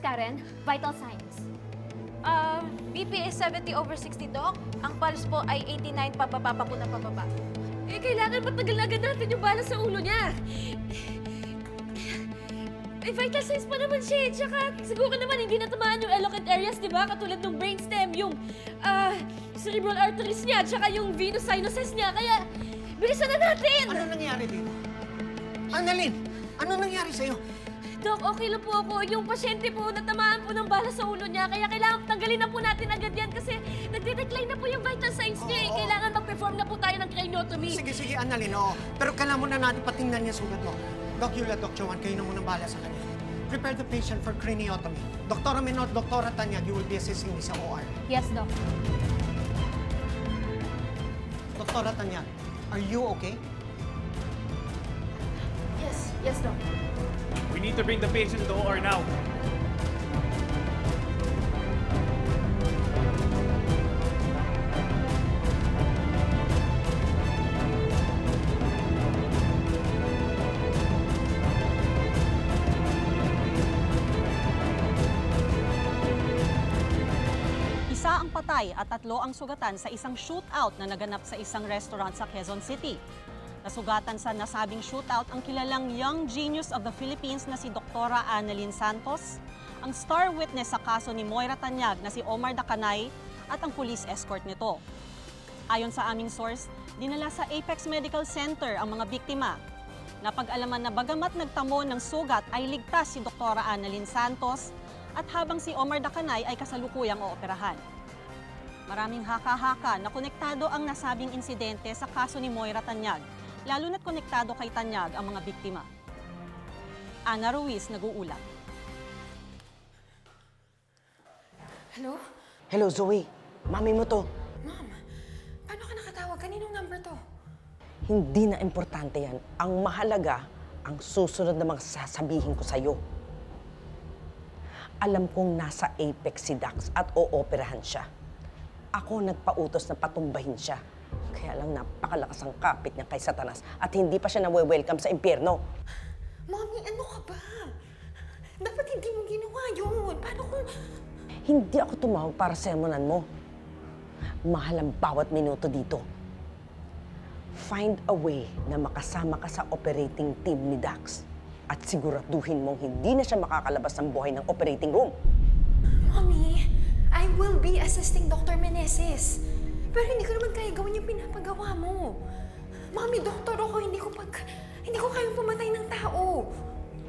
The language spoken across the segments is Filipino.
Karen? Vital signs. BP is 70/60, Doc. Ang pulse po ay 89 pababa pa po na pababa. Eh, kailangan matagal na agad natin yung bala sa ulo niya. Eh, vital signs pa naman siya. Tsaka, siguro naman hindi natamaan yung eloquent areas, di ba? Katulad ng brainstem, yung cerebral arteries niya, tsaka yung venous sinuses niya. Kaya, bilisan na natin! Ano nangyari dito? Annalyn, ano nangyari sa'yo? Doc, okay lang po ako. Yung pasyente po, natamaan po ng bala sa ulo niya. Kaya kailangan tanggalin na po natin agad yan kasi nagde-decline na po yung vital signs niya. Kailangan mag-perform na po tayo ng craniotomy. Sige, Annalyn, oo. Pero kailangan muna natin patingnan niya sugat mo. Doc Yula, Doc Joan, kayo na munang bala sa kanya. Prepare the patient for craniotomy. Doktora Menor, Doktora Tanyag, you will be assisting me sa OR. Yes, Doc. Doktora Tanyag, are you okay? Yes, Doc. We need to bring the patient to OR now. Isa ang patay at 3 ang sugatan sa isang shootout na naganap sa isang restaurant sa Quezon City. Nasugatan sa nasabing shootout ang kilalang young genius of the Philippines na si Doktora Annalyn Santos, ang star witness sa kaso ni Moira Tanyag na si Omar Dacanay at ang police escort nito. Ayon sa aming source, dinala sa Apex Medical Center ang mga biktima. Napag-alaman na bagamat nagtamo ng sugat ay ligtas si Doktora Annalyn Santos at habang si Omar Dacanay ay kasalukuyang ooperahan. Maraming haka-haka na konektado ang nasabing insidente sa kaso ni Moira Tanyag, lalo na't konektado kay Tanyag ang mga biktima. Ana Ruiz, nag-uulat. Hello? Hello, Zoe. Mami mo to. Ma'am, paano ka nakatawag? Kaninong number to? Hindi na importante yan. Ang mahalaga, ang susunod na mga sasabihin ko sa'yo. Alam kong nasa Apex si Dax at ooperahan siya. Ako nagpautos na patumbahin siya. Kaya lang napakalakas ang kapit niya kay Satanas at hindi pa siya nawe-welcome sa impyerno. Mami, ano ka ba? Dapat hindi mo ginawa yun. Paano kung... Hindi ako tumawag para sermonan mo. Mahal ang bawat minuto dito. Find a way na makasama ka sa operating team ni Dax at siguraduhin mong hindi na siya makakalabas ng buhay ng operating room. Mami, I will be assisting Dr. Meneses. Pero hindi ko naman kaya gawin yung pinapagawa mo. Mami, doktor ako, hindi ko kayang pumatay ng tao.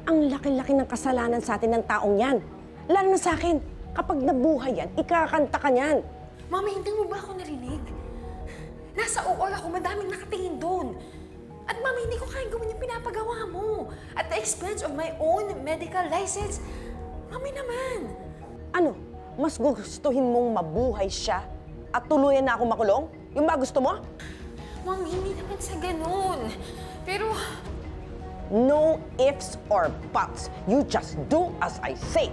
Ang laki-laki ng kasalanan sa atin ng taong yan. Lalo na sa akin, kapag nabuhay yan, ikakanta ka niyan. Mami, hindi mo ba ako narinig? Nasa OR ako, madaming nakatingin doon. At mami, hindi ko kayang gawin yung pinapagawa mo. At the expense of my own medical license. Mami naman. Ano? Mas gustuhin mong mabuhay siya at tuluyan na ako makulong? Yung ba gusto mo? Mami, hindi naman sa ganun. Pero... No ifs or buts. You just do as I say.